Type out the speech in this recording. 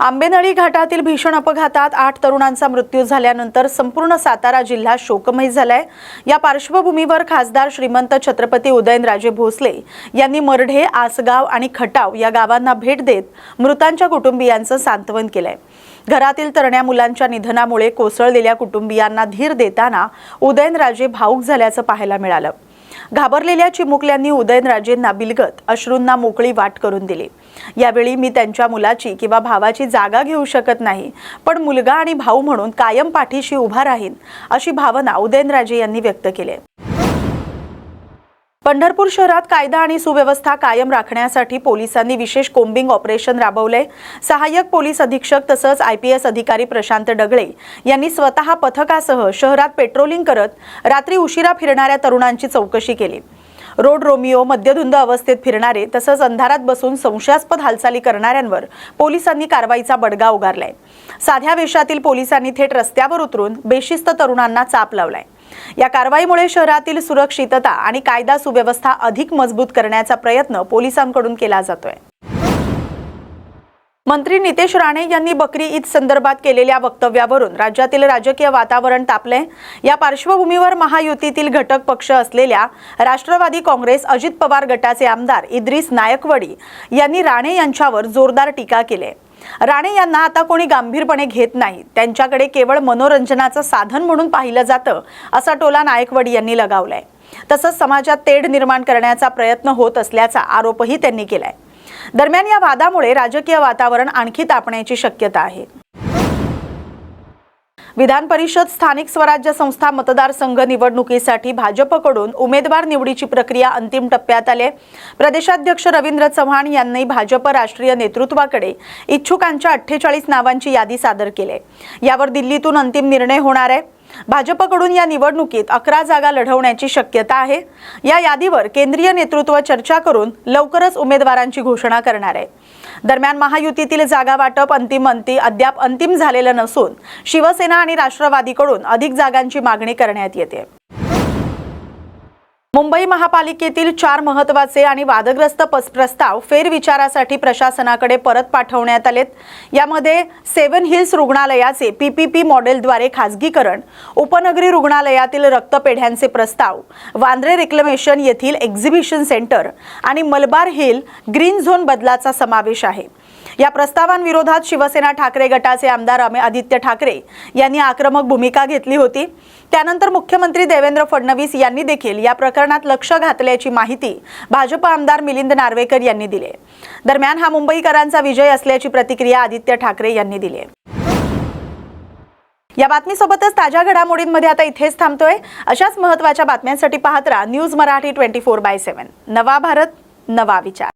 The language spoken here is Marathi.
आंबेनळी घाटातील भीषण अपघातात 8 तरुणांचा मृत्यू झाल्यानंतर संपूर्ण सातारा जिल्हा शोकमय झालाय। या पार्श्वभूमीवर खासदार श्रीमंत छत्रपती उदयनराजे भोसले यांनी मरढे, आसगाव आणि खटाव या गावांना भेट देत मृतांच्या कुटुंबियांचं सांत्वन केलंय। घरातील तरण्या मुलांच्या निधनामुळे कोसळलेल्या कुटुंबियांना धीर देताना उदयनराजे भावुक झाल्याचं पाहायला मिळालं। घाबरलेल्या चिमुकल्यांनी उदयनराजेंना बिलगत अश्रूंना मोकळी वाट करून दिली। यावेळी मी त्यांच्या मुलाची किंवा भावाची जागा घेऊ शकत नाही, पण मुलगा आणि भाऊ म्हणून कायम पाठीशी उभा राहीन अशी भावना उदयनराजे यांनी व्यक्त केली। पंढरपूर शहरात कायदा आणि सुव्यवस्था कायम राखण्यासाठी पोलिसांनी विशेष कोम्बिंग ऑपरेशन राबवले। सहाय्यक पोलीस अधीक्षक तसंच IPS अधिकारी प्रशांत डगळे यांनी स्वतः पथकासह शहरात पेट्रोलिंग करत रात्री उशिरा फिरणाऱ्या तरुणांची चौकशी केली। रोड रोमिओ, मद्यधुंद अवस्थेत फिरणारे तसंच अंधारात बसून संशयास्पद हालचाली करणाऱ्यांवर पोलिसांनी कारवाईचा बडगा उगारलाय। साध्या वेशातील पोलिसांनी थेट रस्त्यावर उतरून बेशिस्त तरुणांना चाप लावलाय। या कारवाईमुळे शहरातील सुरक्षितता आणि कायदा सुव्यवस्था अधिक मजबूत करण्याचा प्रयत्न पोलिसांकडून केला जातोय। मंत्री नितेश राणे यांनी बकरी ईद संदर्भात केलेल्या वक्तव्यावरून राज्यातील राजकीय वातावरण तापले। या पार्श्वभूमीवर महायुतीतील घटक पक्ष असलेल्या राष्ट्रवादी काँग्रेस अजित पवार गटाचे आमदार इद्रिस नायकवडी यांनी राणे यांच्यावर जोरदार टीका केली। राणे यांना आता कोणी गांभीर्यपणे घेत नाही, त्यांच्याकडे केवळ मनोरंजनाचं साधन म्हणून पाहिलं जातं असा टोला नायकवडी यांनी लगावलाय। तसंच समाजात तेढ निर्माण करण्याचा प्रयत्न होत असल्याचा आरोपही त्यांनी केलाय। दरम्यान या वादामुळे राजकीय वातावरण आणखी तापण्याची शक्यता आहे। विधान परिषद स्थानिक स्वराज्य संस्था मतदारसंघ निवडणुकीसाठी भाजपकडून उमेदवार निवडीची प्रक्रिया अंतिम टप्प्यात आली आहे। प्रदेशाध्यक्ष रवींद्र चव्हाण यांनी भाजप राष्ट्रीय नेतृत्वाकडे इच्छुकांच्या 48 नावांची यादी सादर केली आहे। यावर दिल्लीतून अंतिम निर्णय होणार आहे। भाजपकडून या निवडणुकीत 11 जागा लढवण्याची शक्यता आहे। या यादीवर केंद्रीय नेतृत्व चर्चा करून लवकरच उमेदवारांची घोषणा करणार आहे। दरम्यान महायुतीतील जागा वाटप अद्याप अंतिम झालेलं नसून शिवसेना आणि राष्ट्रवादीकडून अधिक जागांची मागणी करण्यात येते। मुंबई महापालिकेतील 4 महत्त्वाचे आणि वादग्रस्त प्रस्ताव फेरविचारासाठी प्रशासनाकडे परत पाठवण्यात आलेत। यामध्ये 7 हिल्स रुग्णालयाचे PPP मॉडेलद्वारे खासगीकरण, उपनगरी रुग्णालयातील रक्तपेढ्यांचे प्रस्ताव, वांद्रे रिक्लेमेशन येथील एक्झिबिशन सेंटर आणि मलबार हिल ग्रीन झोन बदलाचा समावेश आहे। या प्रस्तावांविरोधात शिवसेना ठाकरे गटाचे आमदार आदित्य ठाकरे यांनी आक्रमक भूमिका घेतली होती। त्यानंतर मुख्यमंत्री देवेंद्र फडणवीस यांनी देखील या प्रकरणात लक्ष घातल्याची माहिती भाजप आमदार मिलिंद नार्वेकर यांनी दिली। दरम्यान हा मुंबईकरांचा विजय असल्याची प्रतिक्रिया आदित्य ठाकरे यांनी दिली। या बातमीसोबतच ताज्या घडामोडींमध्ये आता इथेच थांबतोय। अशाच महत्त्वाच्या बातम्यांसाठी पाहत राहा न्यूज मराठी 24/7। नवा भारत, नवा विचार।